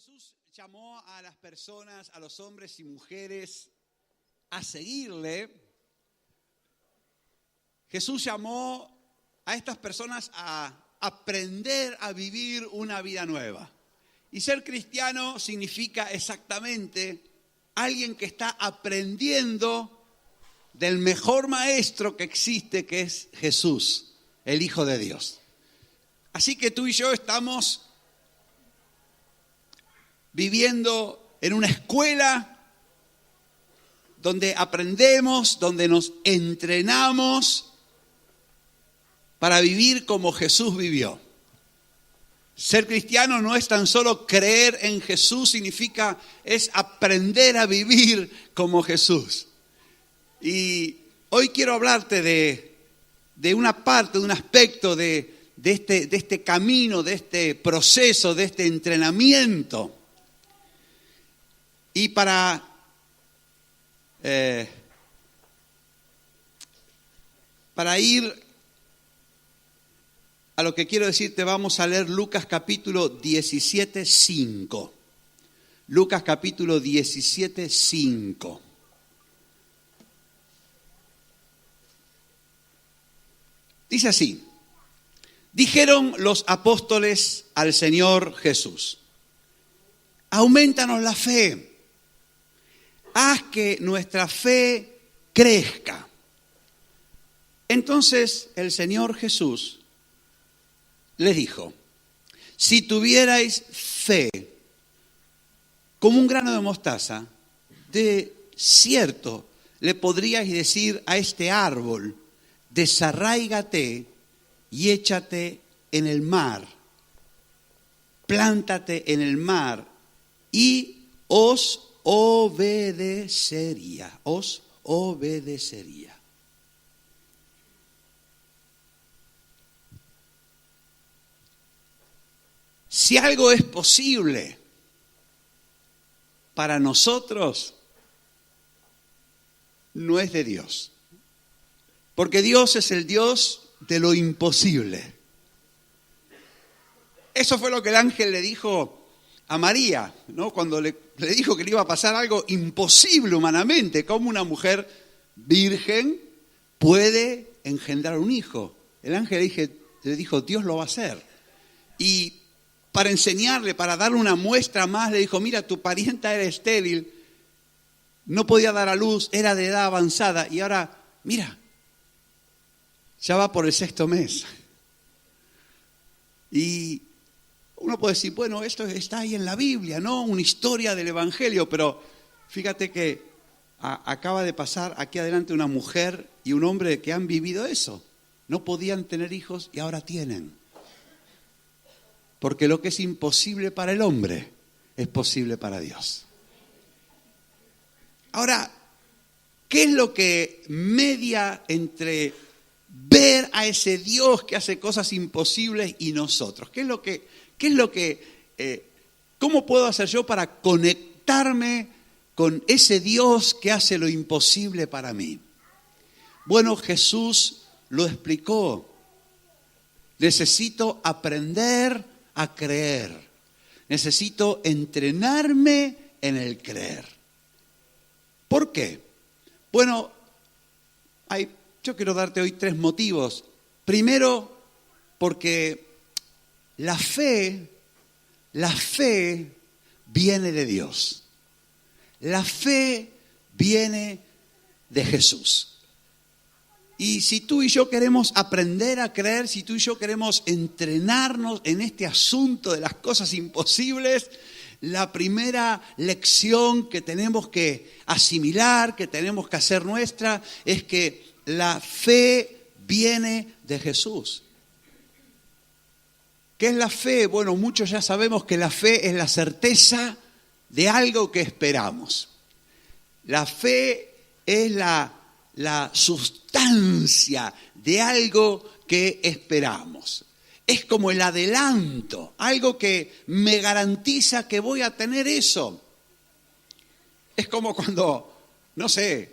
Jesús llamó a las personas, a los hombres y mujeres, a seguirle, Jesús llamó a estas personas a aprender a vivir una vida nueva. Y ser cristiano significa exactamente alguien que está aprendiendo del mejor maestro que existe, que es Jesús, el Hijo de Dios. Así que tú y yo estamos viviendo en una escuela donde aprendemos, donde nos entrenamos para vivir como Jesús vivió. Ser cristiano no es tan solo creer en Jesús, es aprender a vivir como Jesús. Y hoy quiero hablarte de una parte, de un aspecto de este camino, de este proceso, de este entrenamiento. Y para ir a lo que quiero decirte, vamos a leer Lucas capítulo 17, 5. Lucas capítulo 17, 5. Dice así: dijeron los apóstoles al Señor Jesús: aumentanos la fe, haz que nuestra fe crezca. Entonces el Señor Jesús les dijo: si tuvierais fe como un grano de mostaza, de cierto le podríais decir a este árbol: desarráigate y échate en el mar, plántate en el mar, y os obedecería, os obedecería. Si algo es posible para nosotros, no es de Dios. Porque Dios es el Dios de lo imposible. Eso fue lo que el ángel le dijo a María, ¿no? Cuando le dijo que le iba a pasar algo imposible humanamente. ¿Cómo una mujer virgen puede engendrar un hijo? El ángel le dijo, Dios lo va a hacer. Y para enseñarle, para darle una muestra más, le dijo: mira, tu parienta era estéril, no podía dar a luz, era de edad avanzada, y ahora, mira, ya va por el 6º mes. Y uno puede decir, bueno, esto está ahí en la Biblia, ¿no? Una historia del Evangelio, pero fíjate que acaba de pasar aquí adelante una mujer y un hombre que han vivido eso. No podían tener hijos y ahora tienen. Porque lo que es imposible para el hombre es posible para Dios. Ahora, ¿qué es lo que media entre ver a ese Dios que hace cosas imposibles y nosotros? ¿Cómo puedo hacer yo para conectarme con ese Dios que hace lo imposible para mí? Bueno, Jesús lo explicó. Necesito aprender a creer. Necesito entrenarme en el creer. ¿Por qué? Bueno, yo quiero darte hoy 3 motivos. Primero, porque la fe viene de Dios. La fe viene de Jesús. Y si tú y yo queremos aprender a creer, si tú y yo queremos entrenarnos en este asunto de las cosas imposibles, la primera lección que tenemos que asimilar, que tenemos que hacer nuestra, es que la fe viene de Jesús. ¿Qué es la fe? Bueno, muchos ya sabemos que la fe es la certeza de algo que esperamos. La fe es la sustancia de algo que esperamos. Es como el adelanto, algo que me garantiza que voy a tener eso. Es como cuando, no sé,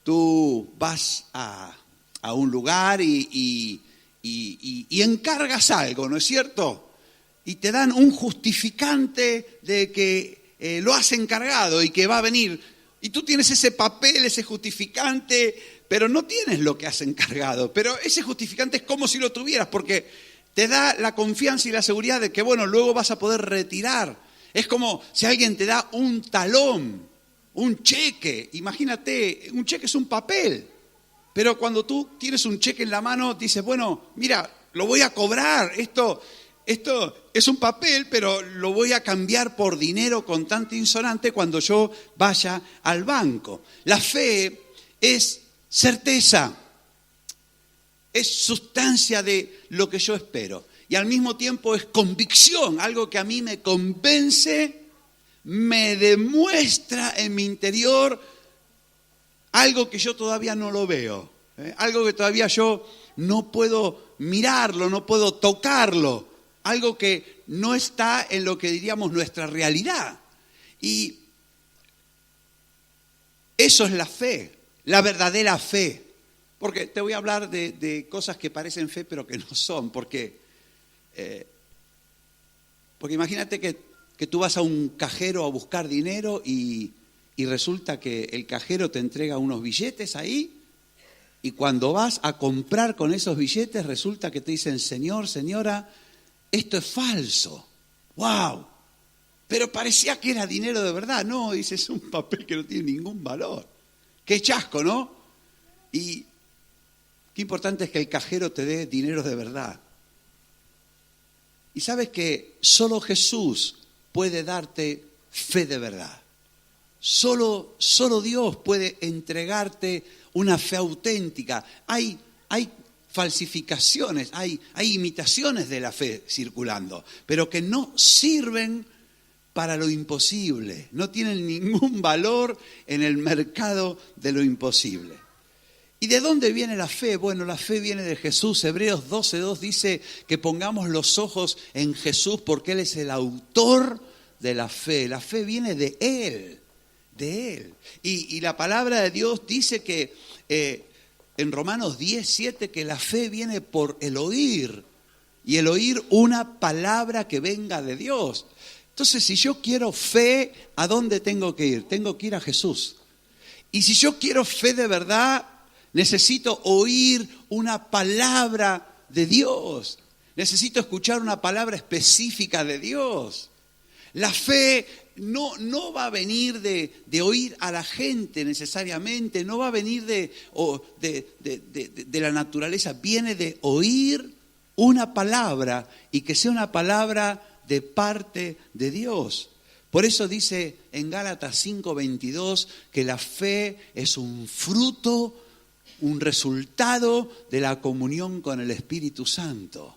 tú vas a un lugar y encargas algo, ¿no es cierto? y te dan un justificante de que lo has encargado y que va a venir. Y tú tienes ese papel, ese justificante, pero no tienes lo que has encargado. Pero ese justificante es como si lo tuvieras, porque te da la confianza y la seguridad de que, bueno, luego vas a poder retirar. Es como si alguien te da un talón, un cheque. Imagínate, un cheque es un papel. Pero cuando tú tienes un cheque en la mano, dices, bueno, mira, lo voy a cobrar. Esto es un papel, pero lo voy a cambiar por dinero contante insonante cuando yo vaya al banco. La fe es certeza, es sustancia de lo que yo espero. Y al mismo tiempo es convicción, algo que a mí me convence, me demuestra en mi interior algo que yo todavía no lo veo, algo que todavía yo no puedo mirarlo, no puedo tocarlo, algo que no está en lo que diríamos nuestra realidad. Y eso es la fe, la verdadera fe. Porque te voy a hablar de cosas que parecen fe pero que no son, porque imagínate que tú vas a un cajero a buscar dinero y resulta que el cajero te entrega unos billetes ahí, y cuando vas a comprar con esos billetes resulta que te dicen, señor, señora, esto es falso. ¡Wow! Pero parecía que era dinero de verdad. No, dices, es un papel que no tiene ningún valor. ¡Qué chasco!, ¿no? Y qué importante es que el cajero te dé dinero de verdad. Y sabes que solo Jesús puede darte fe de verdad. Solo Dios puede entregarte una fe auténtica. Hay falsificaciones, hay imitaciones de la fe circulando, pero que no sirven para lo imposible, no tienen ningún valor en el mercado de lo imposible. ¿Y de dónde viene la fe? Bueno, la fe viene de Jesús. Hebreos 12:2 dice que pongamos los ojos en Jesús porque Él es el autor de la fe. La fe viene de Él, de Él. Y la palabra de Dios dice que en Romanos 10:7 que la fe viene por el oír, y el oír una palabra que venga de Dios. Entonces, si yo quiero fe, ¿a dónde tengo que ir? Tengo que ir a Jesús. Y si yo quiero fe de verdad, necesito oír una palabra de Dios. Necesito escuchar una palabra específica de Dios. La fe no va a venir de oír a la gente necesariamente, no va a venir de la naturaleza, viene de oír una palabra y que sea una palabra de parte de Dios. Por eso dice en Gálatas 5:22 que la fe es un fruto, un resultado de la comunión con el Espíritu Santo.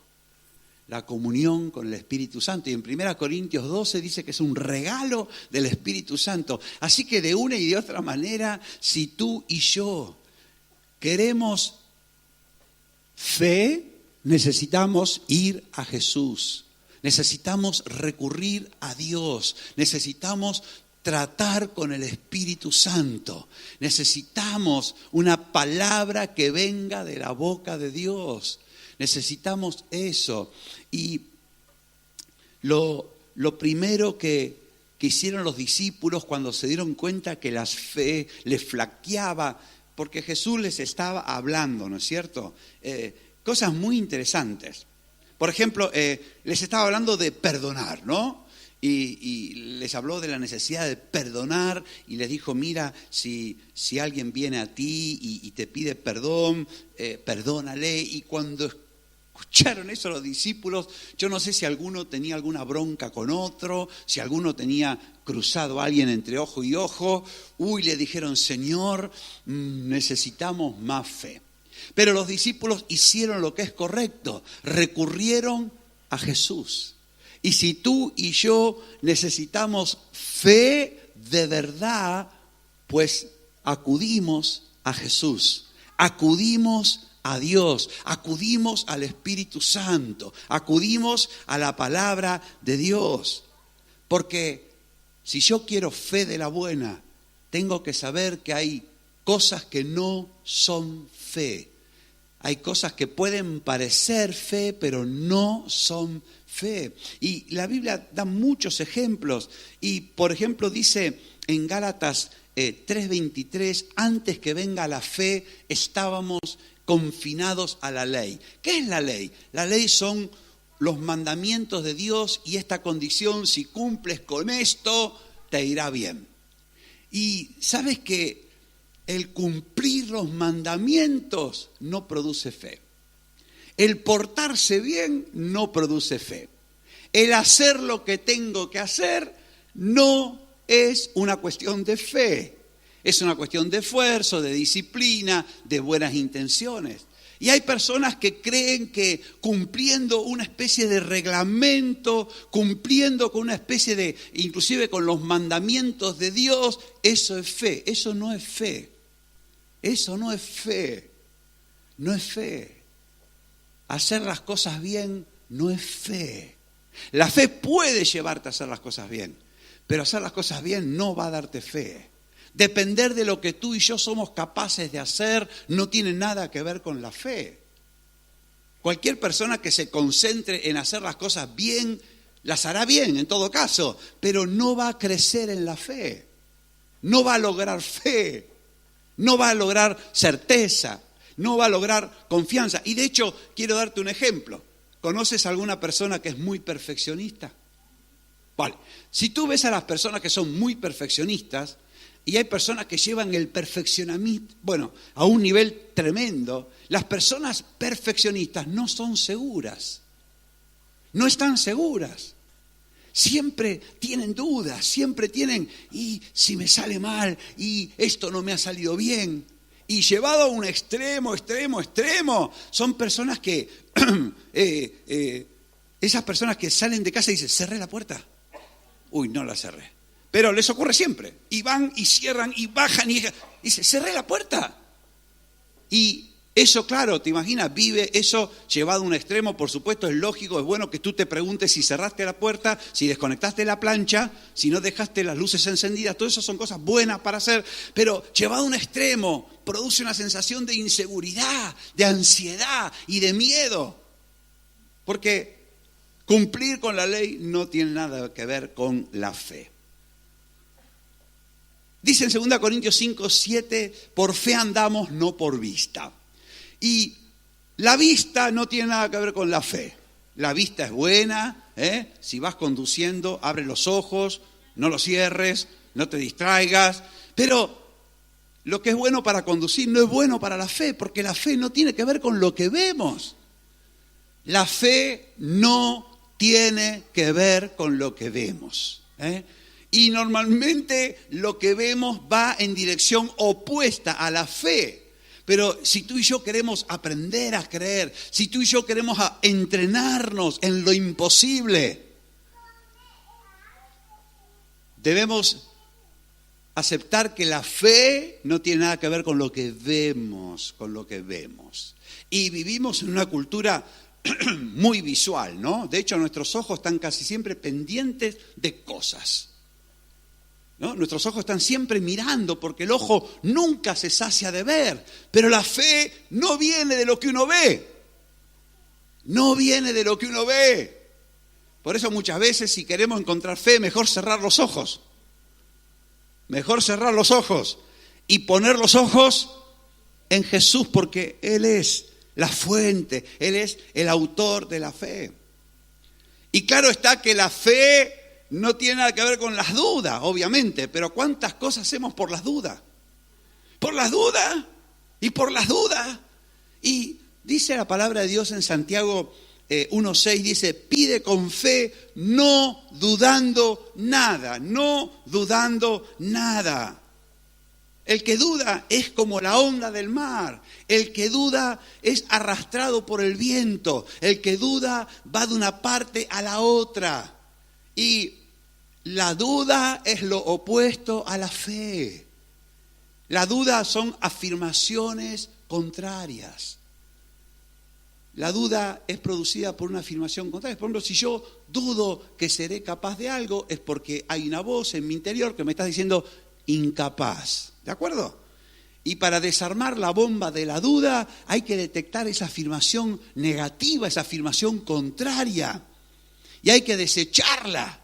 La comunión con el Espíritu Santo. Y en 1 Corintios 12 dice que es un regalo del Espíritu Santo. Así que de una y de otra manera, si tú y yo queremos fe, necesitamos ir a Jesús. Necesitamos recurrir a Dios. Necesitamos tratar con el Espíritu Santo. Necesitamos una palabra que venga de la boca de Dios. Necesitamos eso. Y lo primero que hicieron los discípulos cuando se dieron cuenta que la fe les flaqueaba, porque Jesús les estaba hablando, ¿no es cierto? Cosas muy interesantes. Por ejemplo, les estaba hablando de perdonar, ¿no? Y les habló de la necesidad de perdonar y les dijo, mira, si alguien viene a ti y te pide perdón, perdónale. Y cuando escucharon eso los discípulos, yo no sé si alguno tenía alguna bronca con otro, si alguno tenía cruzado a alguien entre ojo y ojo. Le dijeron, Señor, necesitamos más fe. Pero los discípulos hicieron lo que es correcto, recurrieron a Jesús. Y si tú y yo necesitamos fe de verdad, pues acudimos a Jesús, acudimos a Dios, acudimos al Espíritu Santo, acudimos a la palabra de Dios. Porque si yo quiero fe de la buena, tengo que saber que hay cosas que no son fe. Hay cosas que pueden parecer fe, pero no son fe. Y la Biblia da muchos ejemplos. Y, por ejemplo, dice en Gálatas 3:23, antes que venga la fe, estábamos confinados a la ley. ¿Qué es la ley? La ley son los mandamientos de Dios y esta condición, si cumples con esto, te irá bien. Y sabes que el cumplir los mandamientos no produce fe. El portarse bien no produce fe. El hacer lo que tengo que hacer no es una cuestión de fe. Es una cuestión de esfuerzo, de disciplina, de buenas intenciones. Y hay personas que creen que cumpliendo una especie de reglamento, cumpliendo con una especie de, inclusive con los mandamientos de Dios, eso es fe. Eso no es fe. Eso no es fe. No es fe. Hacer las cosas bien no es fe. La fe puede llevarte a hacer las cosas bien, pero hacer las cosas bien no va a darte fe. Depender de lo que tú y yo somos capaces de hacer no tiene nada que ver con la fe. Cualquier persona que se concentre en hacer las cosas bien, las hará bien en todo caso, pero no va a crecer en la fe. No va a lograr fe, no va a lograr certeza, no va a lograr confianza. Y de hecho, quiero darte un ejemplo. ¿Conoces a alguna persona que es muy perfeccionista? Vale, si tú ves a las personas que son muy perfeccionistas, y hay personas que llevan el perfeccionamiento, a un nivel tremendo. Las personas perfeccionistas no son seguras. No están seguras. Siempre tienen dudas, siempre tienen, y si me sale mal, y esto no me ha salido bien. Y llevado a un extremo, son personas que, esas personas que salen de casa y dicen, cerré la puerta. Uy, no la cerré. Pero les ocurre siempre. Y van y cierran y bajan y dice, cerré la puerta. Y eso, claro, te imaginas, vive eso llevado a un extremo. Por supuesto, es lógico, es bueno que tú te preguntes si cerraste la puerta, si desconectaste la plancha, si no dejaste las luces encendidas. Todo eso son cosas buenas para hacer. Pero llevado a un extremo, produce una sensación de inseguridad, de ansiedad y de miedo. Porque cumplir con la ley no tiene nada que ver con la fe. Dice en 2 Corintios 5:7, por fe andamos, no por vista. Y la vista no tiene nada que ver con la fe. La vista es buena, si vas conduciendo, abre los ojos, no los cierres, no te distraigas. Pero lo que es bueno para conducir no es bueno para la fe, porque la fe no tiene que ver con lo que vemos. La fe no tiene que ver con lo que vemos, Y normalmente lo que vemos va en dirección opuesta a la fe. Pero si tú y yo queremos aprender a creer, si tú y yo queremos entrenarnos en lo imposible, debemos aceptar que la fe no tiene nada que ver con lo que vemos, Y vivimos en una cultura muy visual, ¿no? De hecho, nuestros ojos están casi siempre pendientes de cosas. ¿No? Nuestros ojos están siempre mirando porque el ojo nunca se sacia de ver. Pero la fe no viene de lo que uno ve. No viene de lo que uno ve. Por eso muchas veces si queremos encontrar fe, mejor cerrar los ojos. Mejor cerrar los ojos y poner los ojos en Jesús porque Él es la fuente, Él es el autor de la fe. Y claro está que la fe no tiene nada que ver con las dudas, obviamente, pero ¿cuántas cosas hacemos por las dudas? Por las dudas y por las dudas. Y dice la palabra de Dios en Santiago 1:6, dice, pide con fe, no dudando nada, no dudando nada. El que duda es como la onda del mar. El que duda es arrastrado por el viento. El que duda va de una parte a la otra. Y la duda es lo opuesto a la fe. La duda son afirmaciones contrarias. La duda es producida por una afirmación contraria. Por ejemplo, si yo dudo que seré capaz de algo, es porque hay una voz en mi interior que me está diciendo incapaz. ¿De acuerdo? Y para desarmar la bomba de la duda hay que detectar esa afirmación negativa, esa afirmación contraria. Y hay que desecharla.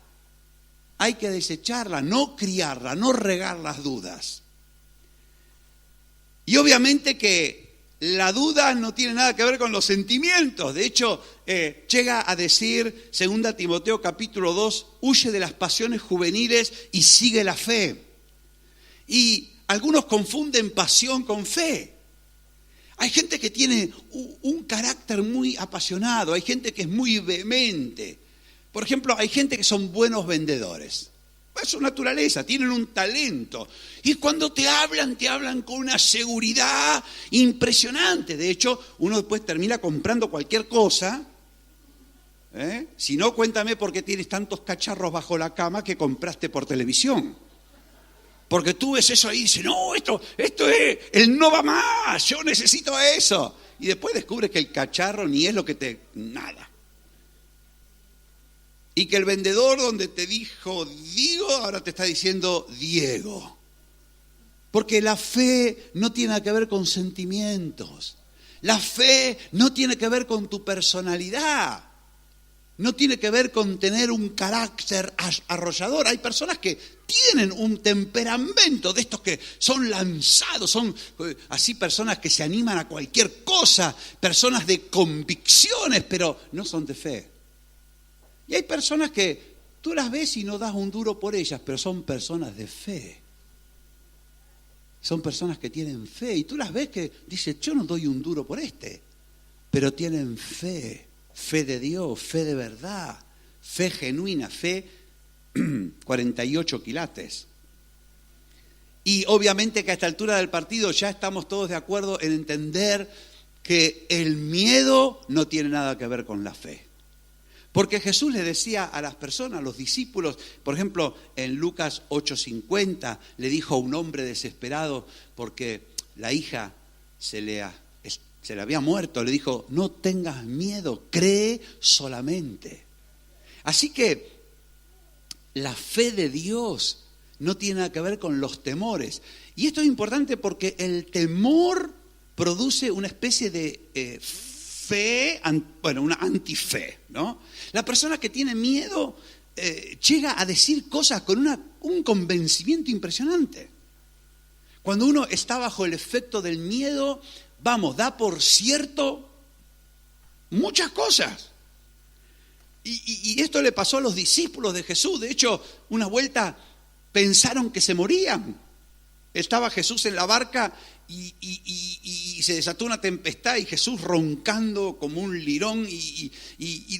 Hay que desecharla, no criarla, no regar las dudas. Y obviamente que la duda no tiene nada que ver con los sentimientos. De hecho, llega a decir, 2 Timoteo capítulo 2, huye de las pasiones juveniles y sigue la fe. Y algunos confunden pasión con fe. Hay gente que tiene un carácter muy apasionado, hay gente que es muy vehemente. Por ejemplo, hay gente que son buenos vendedores. Es su naturaleza, tienen un talento. Y cuando te hablan con una seguridad impresionante. De hecho, uno después termina comprando cualquier cosa. Si no, cuéntame por qué tienes tantos cacharros bajo la cama que compraste por televisión. Porque tú ves eso ahí y dices, no, esto es, el no va más, yo necesito eso. Y después descubres que el cacharro ni es lo que nada. Y que el vendedor donde te dijo Diego, ahora te está diciendo Diego. Porque la fe no tiene nada que ver con sentimientos. La fe no tiene que ver con tu personalidad. No tiene que ver con tener un carácter arrollador. Hay personas que tienen un temperamento de estos que son lanzados, son así personas que se animan a cualquier cosa, personas de convicciones, pero no son de fe. Y hay personas que tú las ves y no das un duro por ellas, pero son personas de fe. Son personas que tienen fe. Y tú las ves que dices, yo no doy un duro por pero tienen fe. Fe de Dios, fe de verdad, fe genuina, fe 48 quilates. Y obviamente que a esta altura del partido ya estamos todos de acuerdo en entender que el miedo no tiene nada que ver con la fe. Porque Jesús le decía a las personas, a los discípulos, por ejemplo, en Lucas 8:50, le dijo a un hombre desesperado porque la hija se le había muerto, le dijo, no tengas miedo, cree solamente. Así que la fe de Dios no tiene nada que ver con los temores. Y esto es importante porque el temor produce una especie de fe, una antife, ¿no? La persona que tiene miedo llega a decir cosas con un convencimiento impresionante. Cuando uno está bajo el efecto del miedo, da por cierto muchas cosas. Y esto le pasó a los discípulos de Jesús. De hecho, una vuelta pensaron que se morían. Estaba Jesús en la barca y se desató una tempestad y Jesús roncando como un lirón y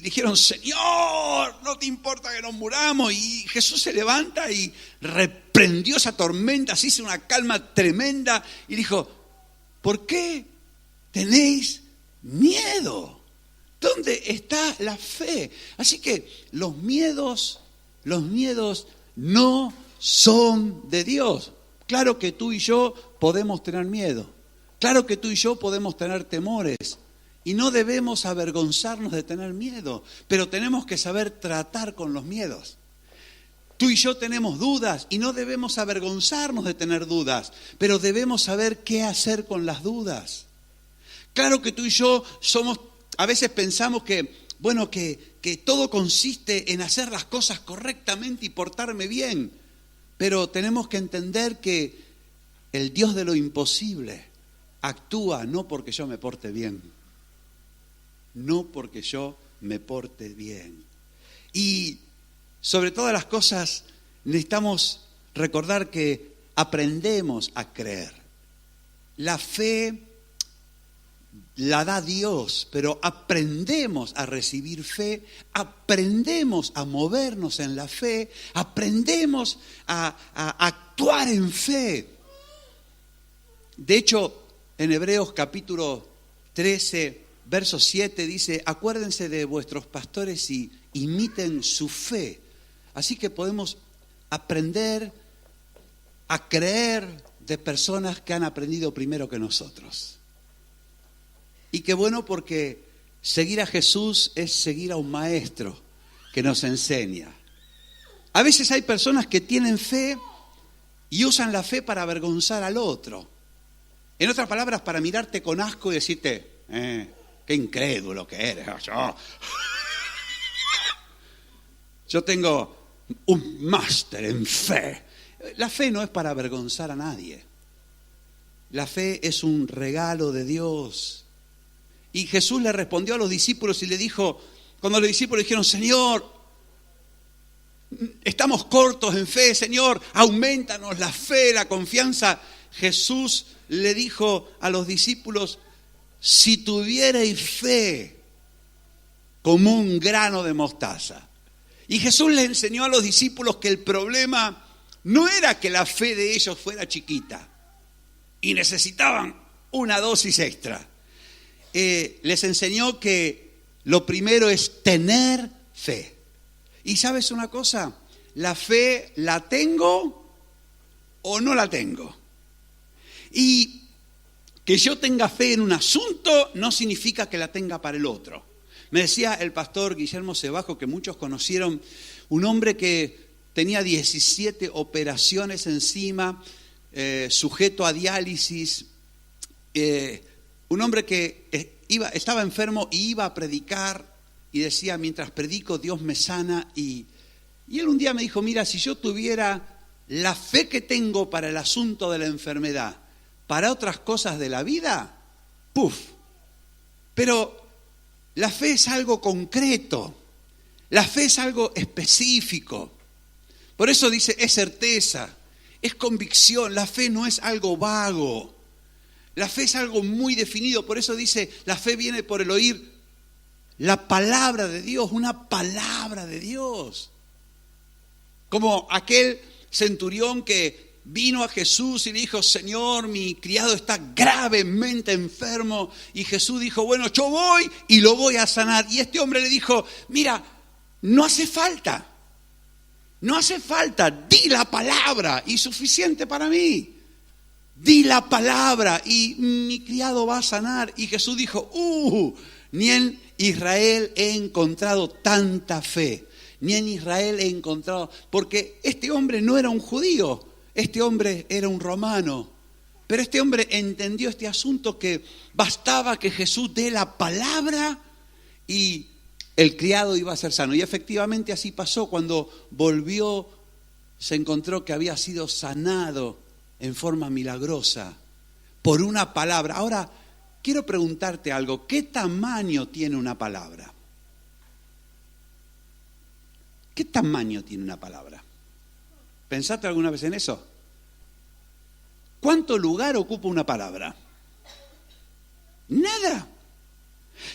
dijeron, Señor, no te importa que nos muramos. Y Jesús se levanta y reprendió esa tormenta, se hizo una calma tremenda y dijo, ¿por qué tenéis miedo? ¿Dónde está la fe? Así que los miedos no son de Dios. Claro que tú y yo podemos tener miedo. Claro que tú y yo podemos tener temores. Y no debemos avergonzarnos de tener miedo. Pero tenemos que saber tratar con los miedos. Tú y yo tenemos dudas y no debemos avergonzarnos de tener dudas. Pero debemos saber qué hacer con las dudas. Claro que tú y yo a veces pensamos que todo consiste en hacer las cosas correctamente y portarme bien. Pero tenemos que entender que el Dios de lo imposible actúa no porque yo me porte bien. No porque yo me porte bien. Y sobre todas las cosas necesitamos recordar que aprendemos a creer. La fe la da Dios, pero aprendemos a recibir fe, aprendemos a movernos en la fe, aprendemos a actuar en fe. De hecho, en Hebreos capítulo 13, verso 7 dice, acuérdense de vuestros pastores y imiten su fe. Así que podemos aprender a creer de personas que han aprendido primero que nosotros. Y qué bueno porque seguir a Jesús es seguir a un maestro que nos enseña. A veces hay personas que tienen fe y usan la fe para avergonzar al otro. En otras palabras, para mirarte con asco y decirte, qué incrédulo que eres. Yo tengo un máster en fe. La fe no es para avergonzar a nadie. La fe es un regalo de Dios. Y Jesús le respondió a los discípulos y le dijo, cuando los discípulos dijeron, Señor, estamos cortos en fe, Señor, aumentanos la fe, la confianza. Jesús le dijo a los discípulos, si tuvierais fe como un grano de mostaza. Y Jesús le enseñó a los discípulos que el problema no era que la fe de ellos fuera chiquita y necesitaban una dosis extra. Les enseñó que lo primero es tener fe. Y ¿sabes una cosa? La fe la tengo o no la tengo. Y que yo tenga fe en un asunto no significa que la tenga para el otro. Me decía el pastor Guillermo Cebajo, que muchos conocieron, un hombre que tenía 17 operaciones encima, sujeto a diálisis, un hombre que estaba enfermo y iba a predicar y decía, mientras predico Dios me sana. Y él un día me dijo, mira, si yo tuviera la fe que tengo para el asunto de la enfermedad, para otras cosas de la vida, ¡puf! Pero la fe es algo concreto, la fe es algo específico. Por eso dice, es certeza, es convicción, la fe no es algo vago. La fe es algo muy definido, por eso dice, la fe viene por el oír la palabra de Dios, una palabra de Dios. Como aquel centurión que vino a Jesús y le dijo, Señor, mi criado está gravemente enfermo. Y Jesús dijo, bueno, yo voy y lo voy a sanar. Y este hombre le dijo, mira, no hace falta, di la palabra y suficiente para mí. Di la palabra y mi criado va a sanar. Y Jesús dijo, ni en Israel he encontrado tanta fe, ni en Israel he encontrado, porque este hombre no era un judío. Este hombre era un romano, pero este hombre entendió este asunto que bastaba que Jesús dé la palabra y el criado iba a ser sano. Y efectivamente así pasó. Cuando volvió, se encontró que había sido sanado en forma milagrosa por una palabra. Ahora, quiero preguntarte algo. ¿Qué tamaño tiene una palabra? ¿Qué tamaño tiene una palabra? ¿Pensaste alguna vez en eso? ¿Cuánto lugar ocupa una palabra? Nada.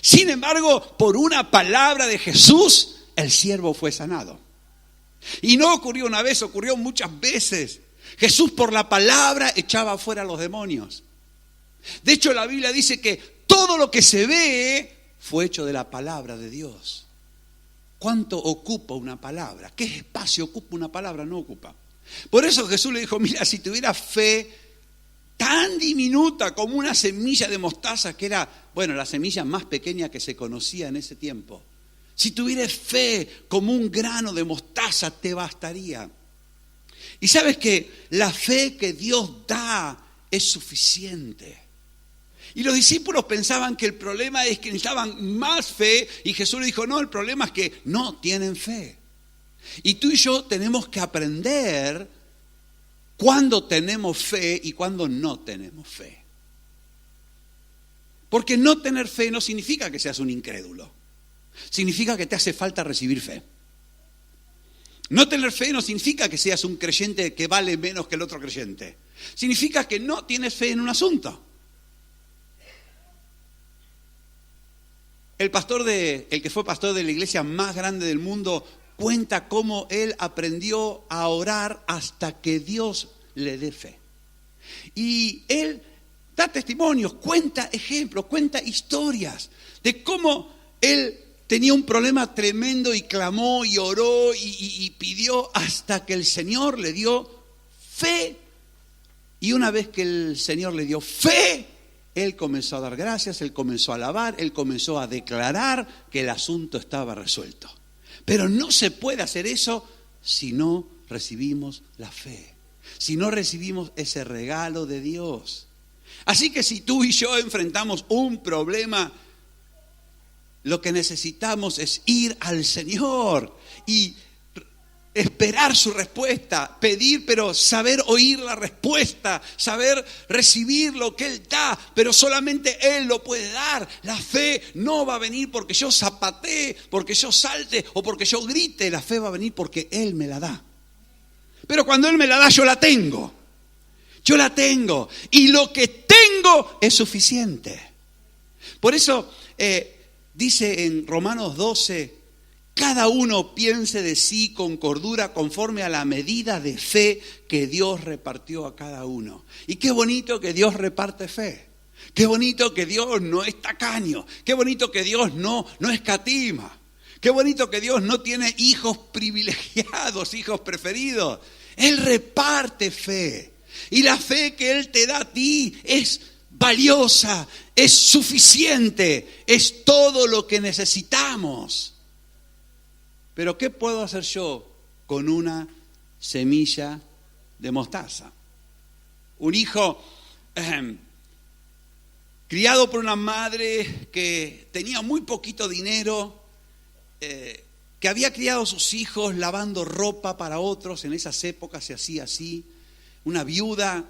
Sin embargo, por una palabra de Jesús, el siervo fue sanado. Y no ocurrió una vez, ocurrió muchas veces. Jesús por la palabra echaba fuera a los demonios. De hecho, la Biblia dice que todo lo que se ve fue hecho de la palabra de Dios. ¿Cuánto ocupa una palabra? ¿Qué espacio ocupa una palabra? No ocupa. Por eso Jesús le dijo, mira, si tuviera fe tan diminuta como una semilla de mostaza, que era, bueno, la semilla más pequeña que se conocía en ese tiempo. Si tuvieras fe como un grano de mostaza, te bastaría. Y sabes que la fe que Dios da es suficiente. Y los discípulos pensaban que el problema es que necesitaban más fe, y Jesús le dijo, no, el problema es que no tienen fe. Y tú y yo tenemos que aprender cuándo tenemos fe y cuándo no tenemos fe. Porque no tener fe no significa que seas un incrédulo. Significa que te hace falta recibir fe. No tener fe no significa que seas un creyente que vale menos que el otro creyente. Significa que no tienes fe en un asunto. El que fue pastor de la iglesia más grande del mundo cuenta cómo él aprendió a orar hasta que Dios le dé fe. Y él da testimonios, cuenta ejemplos, cuenta historias de cómo él tenía un problema tremendo y clamó y oró y pidió hasta que el Señor le dio fe. Y una vez que el Señor le dio fe, él comenzó a dar gracias, él comenzó a alabar, él comenzó a declarar que el asunto estaba resuelto. Pero no se puede hacer eso si no recibimos la fe, si no recibimos ese regalo de Dios. Así que si tú y yo enfrentamos un problema, lo que necesitamos es ir al Señor y esperar su respuesta, pedir, pero saber oír la respuesta, saber recibir lo que Él da, pero solamente Él lo puede dar. La fe no va a venir porque yo zapatee, porque yo salte o porque yo grite. La fe va a venir porque Él me la da. Pero cuando Él me la da, yo la tengo. Yo la tengo. Y lo que tengo es suficiente. Por eso dice en Romanos 12, cada uno piense de sí con cordura conforme a la medida de fe que Dios repartió a cada uno. Y qué bonito que Dios reparte fe. Qué bonito que Dios no es tacaño. Qué bonito que Dios no escatima. Qué bonito que Dios no tiene hijos privilegiados, hijos preferidos. Él reparte fe. Y la fe que Él te da a ti es valiosa, es suficiente, es todo lo que necesitamos. Pero ¿qué puedo hacer yo con una semilla de mostaza? Un hijo criado por una madre que tenía muy poquito dinero, que había criado a sus hijos lavando ropa para otros. En esas épocas se hacía así. Una viuda.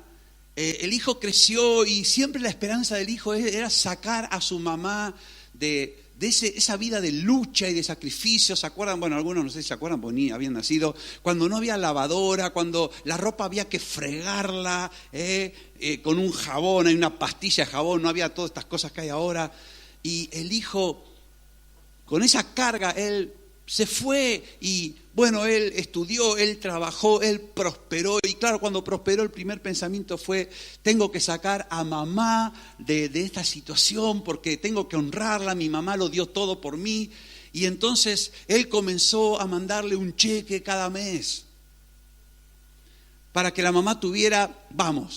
El hijo creció y siempre la esperanza del hijo era sacar a su mamá de esa vida de lucha y de sacrificio. ¿Se acuerdan? Bueno, algunos no sé si se acuerdan porque ni habían nacido. Cuando no había lavadora, cuando la ropa había que fregarla con un jabón, hay una pastilla de jabón, no había todas estas cosas que hay ahora. Y el hijo, con esa carga, él se fue y bueno, él estudió, él trabajó, él prosperó. Y claro, cuando prosperó, el primer pensamiento fue: tengo que sacar a mamá de esta situación porque tengo que honrarla, mi mamá lo dio todo por mí. Y entonces él comenzó a mandarle un cheque cada mes para que la mamá tuviera,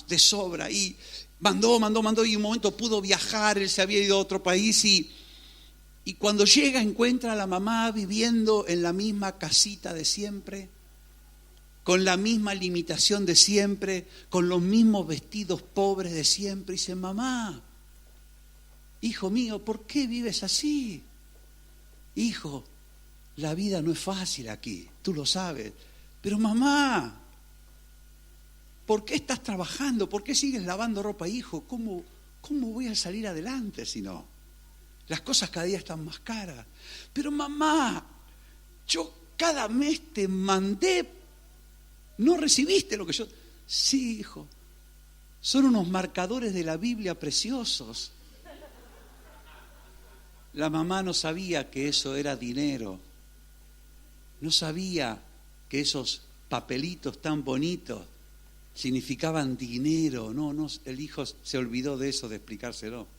de sobra. Y mandó y un momento pudo viajar, él se había ido a otro país y cuando llega encuentra a la mamá viviendo en la misma casita de siempre, con la misma limitación de siempre, con los mismos vestidos pobres de siempre. Y dice: mamá, hijo mío, ¿por qué vives así? Hijo, la vida no es fácil aquí, tú lo sabes. Pero mamá, ¿por qué estás trabajando? ¿Por qué sigues lavando ropa, hijo? ¿Cómo voy a salir adelante si no? Las cosas cada día están más caras. Pero mamá, yo cada mes te mandé, ¿no recibiste lo que yo? Sí, hijo, son unos marcadores de la Biblia preciosos. La mamá no sabía que eso era dinero. No sabía que esos papelitos tan bonitos significaban dinero. No, el hijo se olvidó de eso, de explicárselo.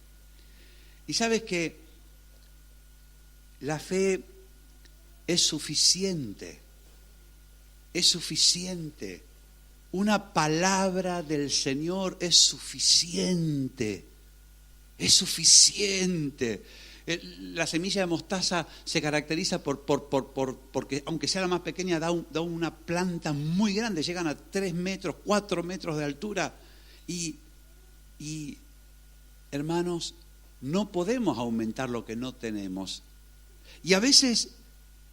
Y sabes que la fe es suficiente, es suficiente. Una palabra del Señor es suficiente, es suficiente. La semilla de mostaza se caracteriza porque aunque sea la más pequeña, da una planta muy grande, llegan a 3 metros, 4 metros de altura. Y hermanos, no podemos aumentar lo que no tenemos. Y a veces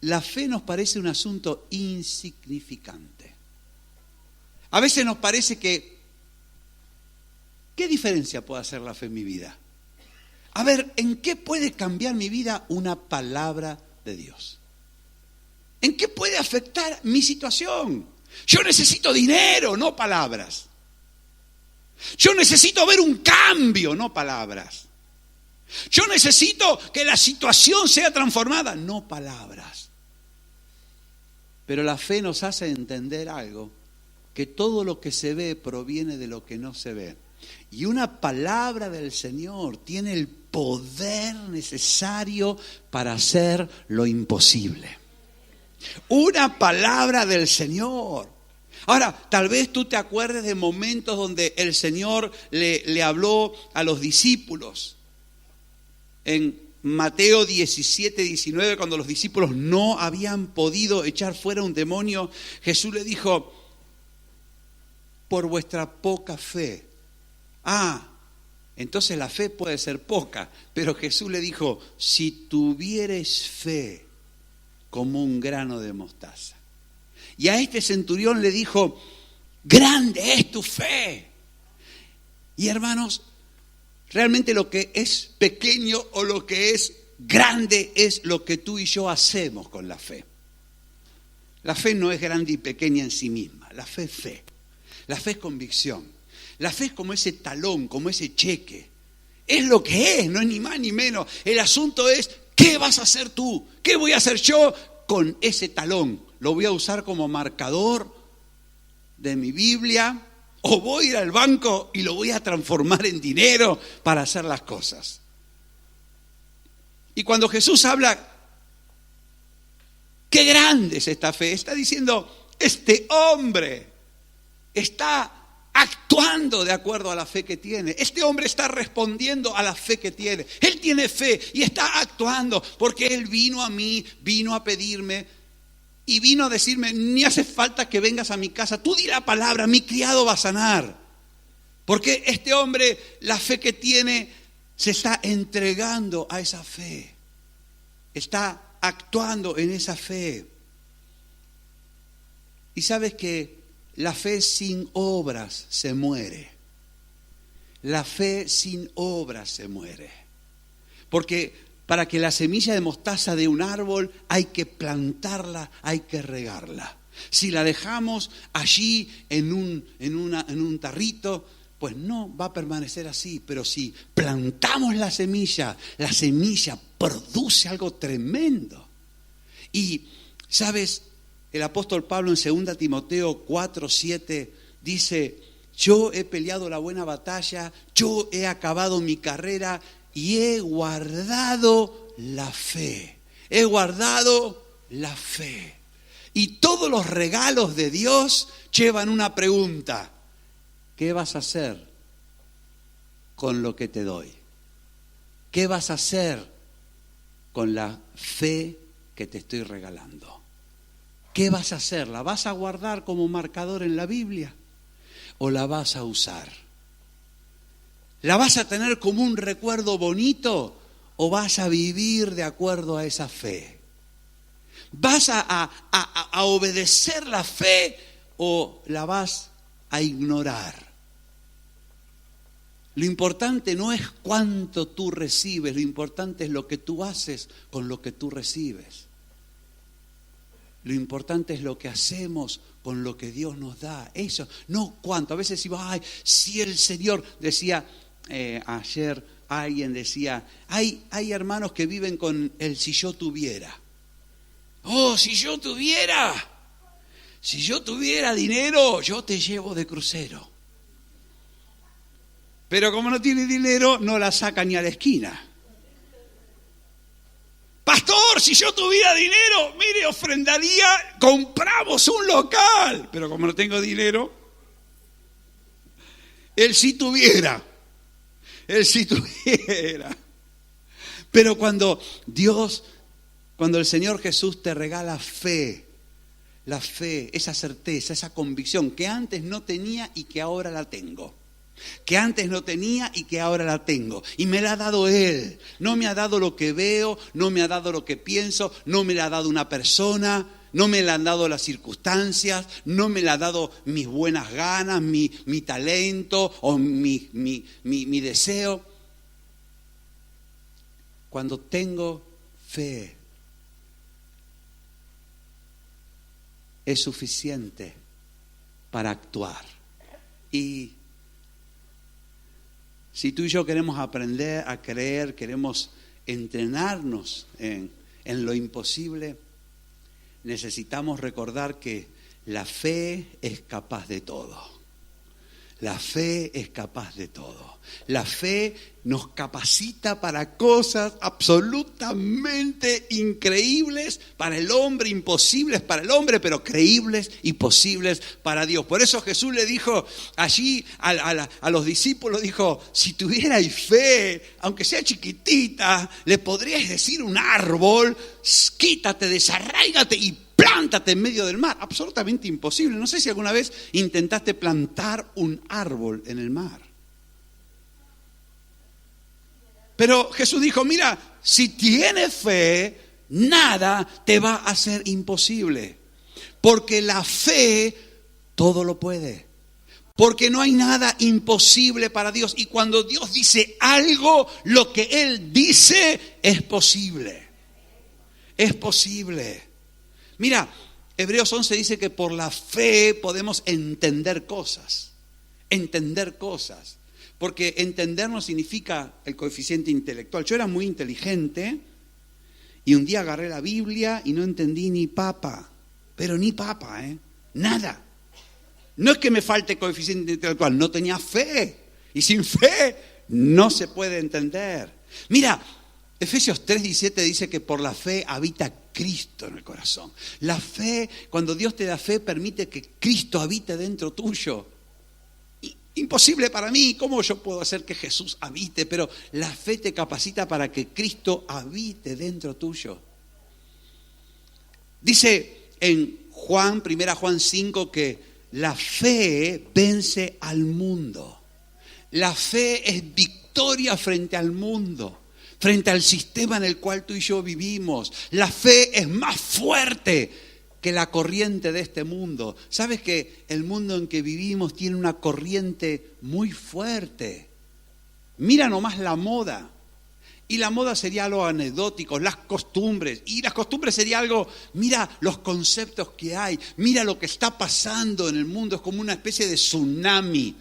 la fe nos parece un asunto insignificante. A veces nos parece que, ¿qué diferencia puede hacer la fe en mi vida? A ver, ¿en qué puede cambiar mi vida una palabra de Dios? ¿En qué puede afectar mi situación? Yo necesito dinero, no palabras. Yo necesito ver un cambio, no palabras. Yo necesito que la situación sea transformada, no palabras. Pero la fe nos hace entender algo, que todo lo que se ve proviene de lo que no se ve. Y una palabra del Señor tiene el poder necesario para hacer lo imposible. Una palabra del Señor. Ahora, tal vez tú te acuerdes de momentos donde el Señor le habló a los discípulos. En Mateo 17, 19, cuando los discípulos no habían podido echar fuera un demonio, Jesús le dijo: por vuestra poca fe. entonces la fe puede ser poca. Pero Jesús le dijo, si tuvieres fe como un grano de mostaza. Y a este centurión le dijo, grande es tu fe. Y hermanos, realmente lo que es pequeño o lo que es grande es lo que tú y yo hacemos con la fe. La fe no es grande y pequeña en sí misma. La fe es fe. La fe es convicción. La fe es como ese talón, como ese cheque. Es lo que es, no es ni más ni menos. El asunto es, ¿qué vas a hacer tú? ¿Qué voy a hacer yo con ese talón? ¿Lo voy a usar como marcador de mi Biblia? ¿O voy a ir al banco y lo voy a transformar en dinero para hacer las cosas? Y cuando Jesús habla, qué grande es esta fe, está diciendo, este hombre está actuando de acuerdo a la fe que tiene. Este hombre está respondiendo a la fe que tiene. Él tiene fe y está actuando porque él vino a mí, vino a pedirme y vino a decirme, ni hace falta que vengas a mi casa. Tú di la palabra, mi criado va a sanar. Porque este hombre, la fe que tiene, se está entregando a esa fe. Está actuando en esa fe. Y sabes que la fe sin obras se muere. La fe sin obras se muere. Porque para que la semilla de mostaza de un árbol hay que plantarla, hay que regarla. Si la dejamos allí en un tarrito, pues no va a permanecer así. Pero si plantamos la semilla produce algo tremendo. Y, ¿sabes? El apóstol Pablo en 2 Timoteo 4:7 dice, yo he peleado la buena batalla, yo he acabado mi carrera y he guardado la fe. He guardado la fe. Y todos los regalos de Dios llevan una pregunta. ¿Qué vas a hacer con lo que te doy? ¿Qué vas a hacer con la fe que te estoy regalando? ¿Qué vas a hacer? ¿La vas a guardar como marcador en la Biblia? ¿O la vas a usar? ¿La vas a tener como un recuerdo bonito? ¿O vas a vivir de acuerdo a esa fe? ¿Vas a obedecer la fe o la vas a ignorar? Lo importante no es cuánto tú recibes, lo importante es lo que tú haces con lo que tú recibes. Lo importante es lo que hacemos con lo que Dios nos da. Eso, no cuánto. A veces decimos, ay, si el Señor, decía ayer alguien decía, hay hermanos que viven con el si yo tuviera. Oh, si yo tuviera dinero, yo te llevo de crucero. Pero como no tiene dinero, no la saca ni a la esquina. Pastor, si yo tuviera dinero, mire, ofrendaría, compramos un local. Pero como no tengo dinero, él sí tuviera. Pero cuando el Señor Jesús te regala fe, la fe, esa certeza, esa convicción que antes no tenía y que ahora la tengo. Que antes no tenía y que ahora la tengo. Y me la ha dado Él. No me ha dado lo que veo, no me ha dado lo que pienso, no me la ha dado una persona, no me la han dado las circunstancias, no me la ha dado mis buenas ganas, mi talento o mi deseo. Cuando tengo fe, es suficiente para actuar. Y si tú y yo queremos aprender a creer, queremos entrenarnos en lo imposible, necesitamos recordar que la fe es capaz de todo. La fe es capaz de todo. La fe nos capacita para cosas absolutamente increíbles para el hombre, imposibles para el hombre, pero creíbles y posibles para Dios. Por eso Jesús le dijo allí a los discípulos, dijo, si tuvierais fe, aunque sea chiquitita, le podríais decir un árbol, quítate, desarráigate y plántate en medio del mar. Absolutamente imposible. No sé si alguna vez intentaste plantar un árbol en el mar. Pero Jesús dijo, mira, si tienes fe, nada te va a ser imposible. Porque la fe todo lo puede. Porque no hay nada imposible para Dios. Y cuando Dios dice algo, lo que Él dice es posible. Es posible. Mira, Hebreos 11 dice que por la fe podemos entender cosas. Entender cosas. Porque entender no significa el coeficiente intelectual. Yo era muy inteligente y un día agarré la Biblia y no entendí ni papa. Pero ni papa, nada. No es que me falte coeficiente intelectual, no tenía fe. Y sin fe no se puede entender. Mira, Efesios 3:17 dice que por la fe habita Cristo en el corazón. La fe, cuando Dios te da fe, permite que Cristo habite dentro tuyo. Imposible para mí, ¿cómo yo puedo hacer que Jesús habite? Pero la fe te capacita para que Cristo habite dentro tuyo. Dice en 1 Juan 5 que la fe vence al mundo. La fe es victoria frente al mundo, frente al sistema en el cual tú y yo vivimos. La fe es más fuerte que la corriente de este mundo. ¿Sabes que el mundo en que vivimos tiene una corriente muy fuerte? Mira nomás la moda. Y la moda sería algo anecdótico, las costumbres. Y las costumbres sería algo, mira los conceptos que hay, mira lo que está pasando en el mundo. Es como una especie de tsunami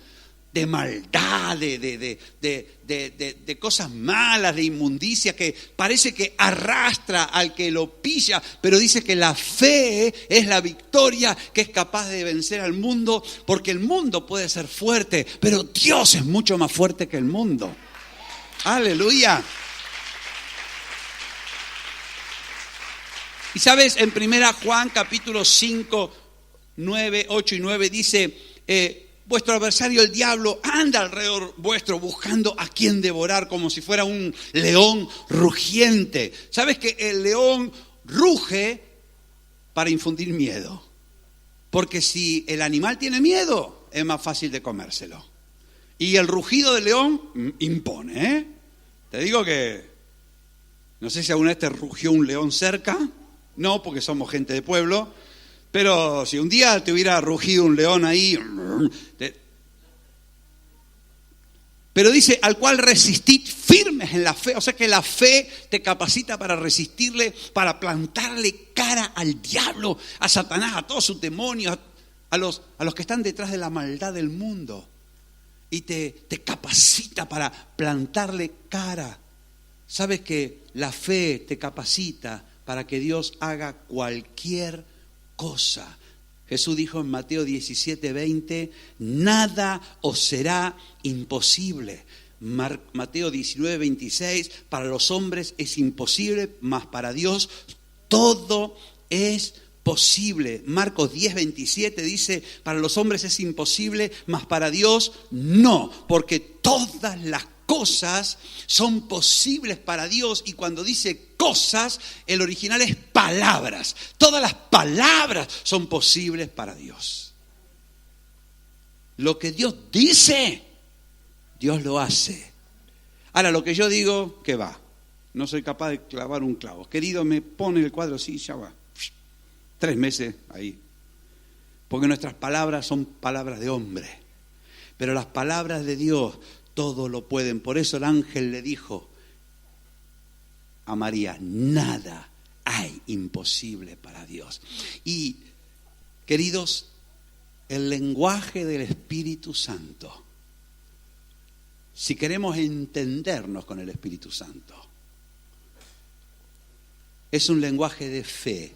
de maldad, de cosas malas, de inmundicia, que parece que arrastra al que lo pilla, pero dice que la fe es la victoria que es capaz de vencer al mundo, porque el mundo puede ser fuerte, pero Dios es mucho más fuerte que el mundo. ¡Aleluya! Y sabes, en 1 Juan capítulo 5, 9, 8 y 9 dice, vuestro adversario el diablo anda alrededor vuestro buscando a quien devorar como si fuera un león rugiente. ¿Sabes que el león ruge para infundir miedo? Porque si el animal tiene miedo, es más fácil de comérselo. Y el rugido del león impone, Te digo que, no sé si alguna vez te rugió un león cerca, no, porque somos gente de pueblo. Pero si un día te hubiera rugido un león ahí, pero dice, al cual resistid firmes en la fe. O sea que la fe te capacita para resistirle, para plantarle cara al diablo, a Satanás, a todos sus demonios, a los que están detrás de la maldad del mundo. Y te capacita para plantarle cara. ¿Sabes que la fe te capacita para que Dios haga cualquier cosa? Jesús dijo en Mateo 17:20, nada os será imposible. Mateo 19:26, para los hombres es imposible, mas para Dios todo es posible. Marcos 10:27 dice, para los hombres es imposible, mas para Dios no, porque todas las cosas son posibles para Dios. Y cuando dice cosas, el original es palabras. Todas las palabras son posibles para Dios. Lo que Dios dice, Dios lo hace. Ahora, lo que yo digo, que va. No soy capaz de clavar un clavo. Querido, me pone el cuadro, sí, ya va. 3 meses ahí. Porque nuestras palabras son palabras de hombre. Pero las palabras de Dios todo lo pueden. Por eso el ángel le dijo a María, nada hay imposible para Dios. Y, queridos, el lenguaje del Espíritu Santo, si queremos entendernos con el Espíritu Santo, es un lenguaje de fe,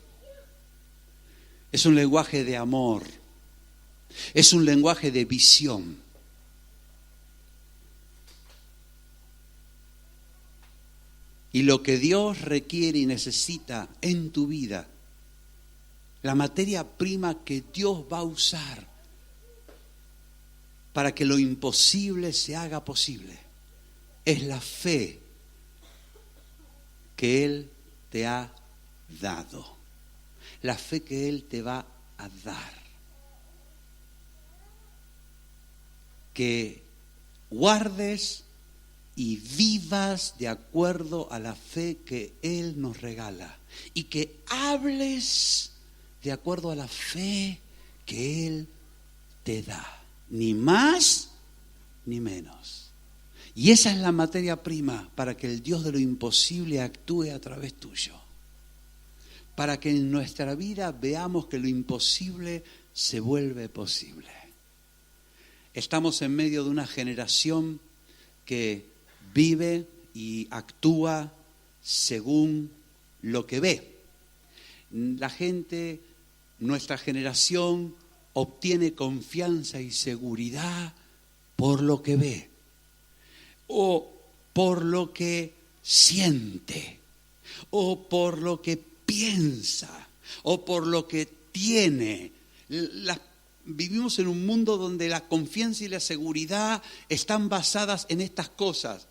es un lenguaje de amor, es un lenguaje de visión. Y lo que Dios requiere y necesita en tu vida, la materia prima que Dios va a usar para que lo imposible se haga posible, es la fe que Él te ha dado. La fe que Él te va a dar. Que guardes y vivas de acuerdo a la fe que Él nos regala. Y que hables de acuerdo a la fe que Él te da. Ni más ni menos. Y esa es la materia prima para que el Dios de lo imposible actúe a través tuyo. Para que en nuestra vida veamos que lo imposible se vuelve posible. Estamos en medio de una generación que vive y actúa según lo que ve. La gente, nuestra generación, obtiene confianza y seguridad por lo que ve o por lo que siente o por lo que piensa o por lo que tiene. Vivimos en un mundo donde la confianza y la seguridad están basadas en estas cosas.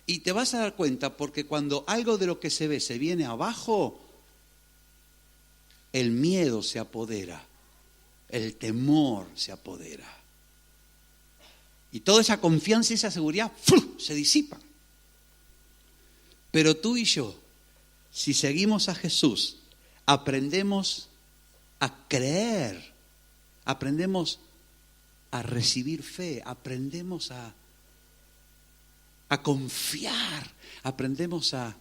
Y te vas a dar cuenta porque cuando algo de lo que se ve se viene abajo, el miedo se apodera, el temor se apodera. Y toda esa confianza y esa seguridad se disipan. Pero tú y yo, si seguimos a Jesús, aprendemos a creer, aprendemos a recibir fe, aprendemos a confiar, aprendemos a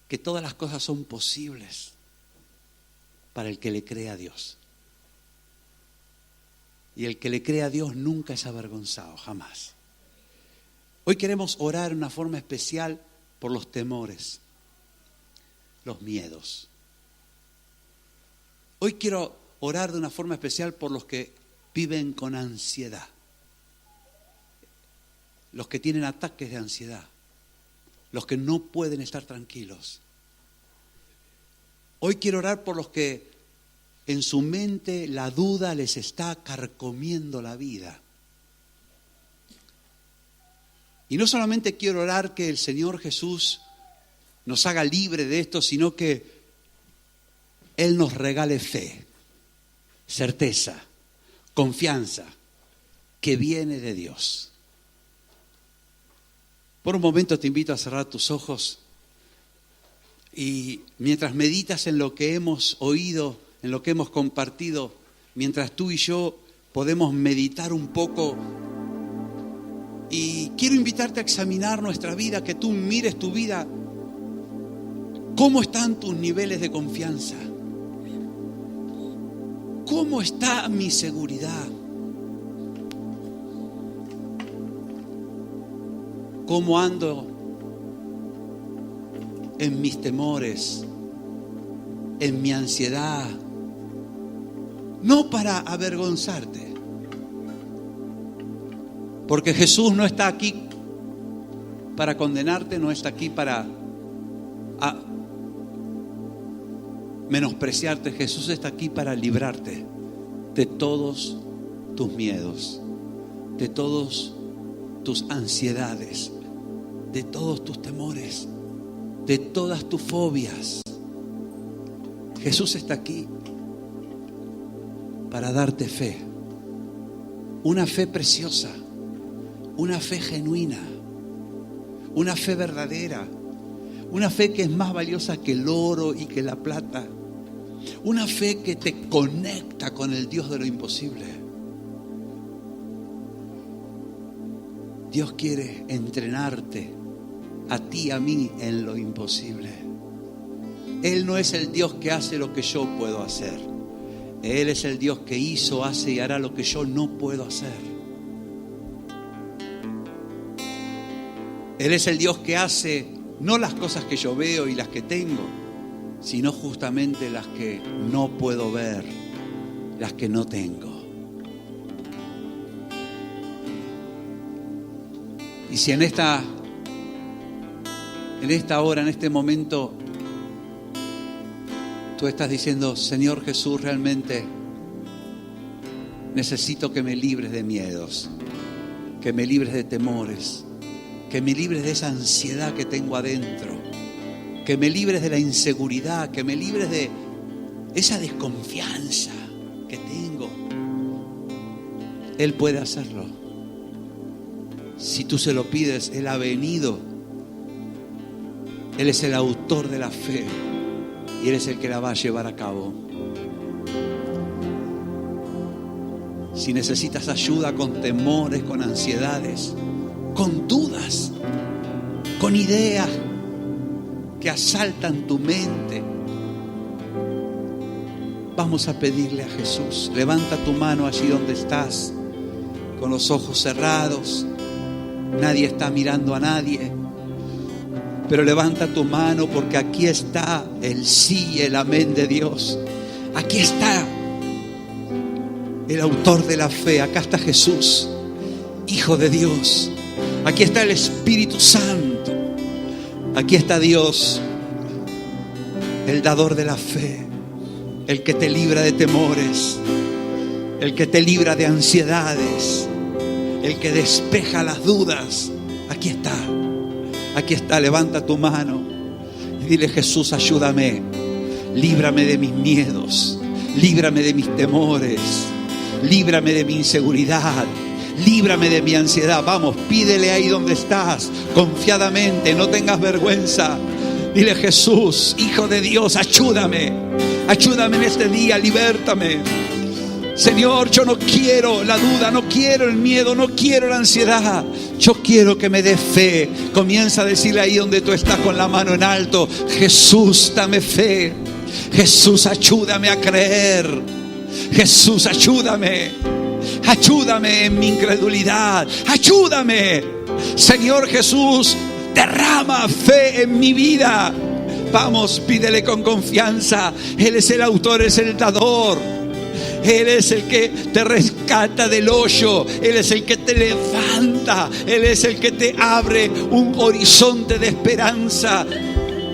que todas las cosas son posibles para el que le cree a Dios. Y el que le cree a Dios nunca es avergonzado, jamás. Hoy queremos orar de una forma especial por los temores, los miedos. Hoy quiero orar de una forma especial por los que viven con ansiedad, los que tienen ataques de ansiedad, los que no pueden estar tranquilos. Hoy quiero orar por los que en su mente la duda les está carcomiendo la vida. Y no solamente quiero orar que el Señor Jesús nos haga libre de esto, sino que Él nos regale fe, certeza, confianza que viene de Dios. Por un momento te invito a cerrar tus ojos y mientras meditas en lo que hemos oído, en lo que hemos compartido, mientras tú y yo podemos meditar un poco, y quiero invitarte a examinar nuestra vida, que tú mires tu vida, cómo están tus niveles de confianza, cómo está mi seguridad, cómo ando en mis temores, en mi ansiedad. No para avergonzarte, porque Jesús no está aquí para condenarte, no está aquí para menospreciarte. Jesús está aquí para librarte de todos tus miedos, de todos tus ansiedades, de todos tus temores, de todas tus fobias. Jesús está aquí para darte fe, una fe preciosa, una fe genuina, una fe verdadera, una fe que es más valiosa que el oro y que la plata, una fe que te conecta con el Dios de lo imposible. Dios quiere entrenarte a ti y a mí en lo imposible. Él no es el Dios que hace lo que yo puedo hacer. Él es el Dios que hizo, hace y hará lo que yo no puedo hacer. Él es el Dios que hace no las cosas que yo veo y las que tengo, sino justamente las que no puedo ver, las que no tengo. Y si en esta hora, en este momento, tú estás diciendo: Señor Jesús, realmente necesito que me libres de miedos, que me libres de temores, que me libres de esa ansiedad que tengo adentro, que me libres de la inseguridad, que me libres de esa desconfianza que tengo. Él puede hacerlo. Si tú se lo pides, Él ha venido. Él es el autor de la fe y Él es el que la va a llevar a cabo. Si necesitas ayuda con temores, con ansiedades, con dudas, con ideas que asaltan tu mente, vamos a pedirle a Jesús. Levanta tu mano allí donde estás, con los ojos cerrados. Nadie está mirando a nadie, pero levanta tu mano, porque aquí está el sí y el amén de Dios. Aquí está el autor de la fe. Acá está Jesús, Hijo de Dios. Aquí está el Espíritu Santo. Aquí está Dios, el dador de la fe, el que te libra de temores, el que te libra de ansiedades, el que despeja las dudas. Aquí está, aquí está. Levanta tu mano y dile: Jesús, ayúdame, líbrame de mis miedos, líbrame de mis temores, líbrame de mi inseguridad, líbrame de mi ansiedad. Vamos, pídele ahí donde estás, confiadamente, no tengas vergüenza. Dile: Jesús, Hijo de Dios, ayúdame, ayúdame en este día, libértame. Señor, yo no quiero la duda, no quiero el miedo, no quiero la ansiedad. Yo quiero que me dé fe. Comienza a decirle ahí donde tú estás con la mano en alto: Jesús, dame fe. Jesús, ayúdame a creer. Jesús, ayúdame. Ayúdame en mi incredulidad. Ayúdame. Señor Jesús, derrama fe en mi vida. Vamos, pídele con confianza. Él es el autor, es el dador. Él es el que te rescata del hoyo. Él es el que te levanta. Él es el que te abre un horizonte de esperanza.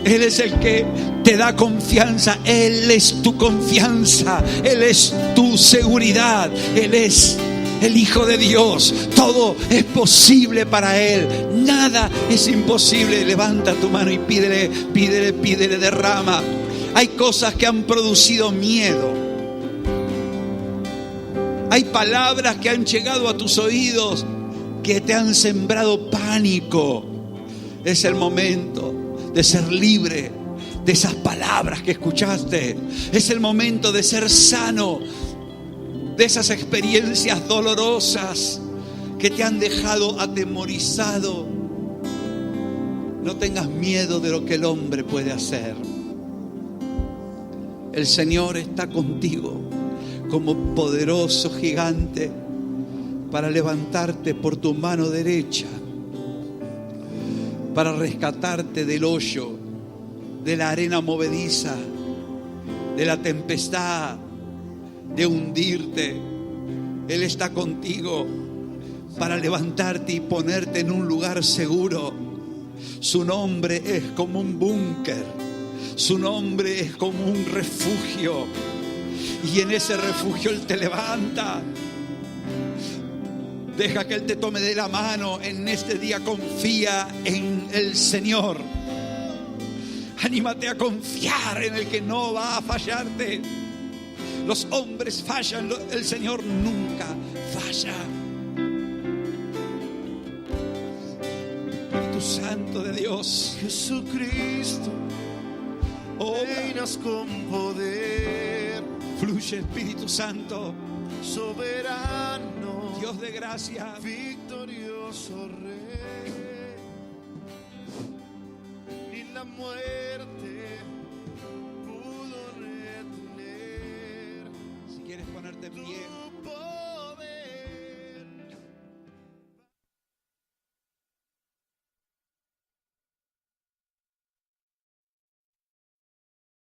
Él es el que te da confianza. Él es tu confianza. Él es tu seguridad. Él es el Hijo de Dios. Todo es posible para Él. Nada es imposible. Levanta tu mano y pídele, pídele, pídele, derrama. Hay cosas que han producido miedo. Hay palabras que han llegado a tus oídos que te han sembrado pánico. Es el momento de ser libre de esas palabras que escuchaste. Es el momento de ser sano de esas experiencias dolorosas que te han dejado atemorizado. No tengas miedo de lo que el hombre puede hacer. El Señor está contigo como poderoso gigante para levantarte por tu mano derecha, para rescatarte del hoyo, de la arena movediza, de la tempestad, de hundirte. Él está contigo para levantarte y ponerte en un lugar seguro. Su nombre es como un búnker, su nombre es como un refugio, y en ese refugio Él te levanta. Deja que Él te tome de la mano en este día. Confía en el Señor. Anímate a confiar en el que no va a fallarte. Los hombres fallan, el Señor nunca falla. Espíritu Santo de Dios, Jesucristo, reinas con poder. Fluye, Espíritu Santo, soberano, Dios de gracia, victorioso Rey. Ni la muerte pudo retener. Si quieres ponerte en pie.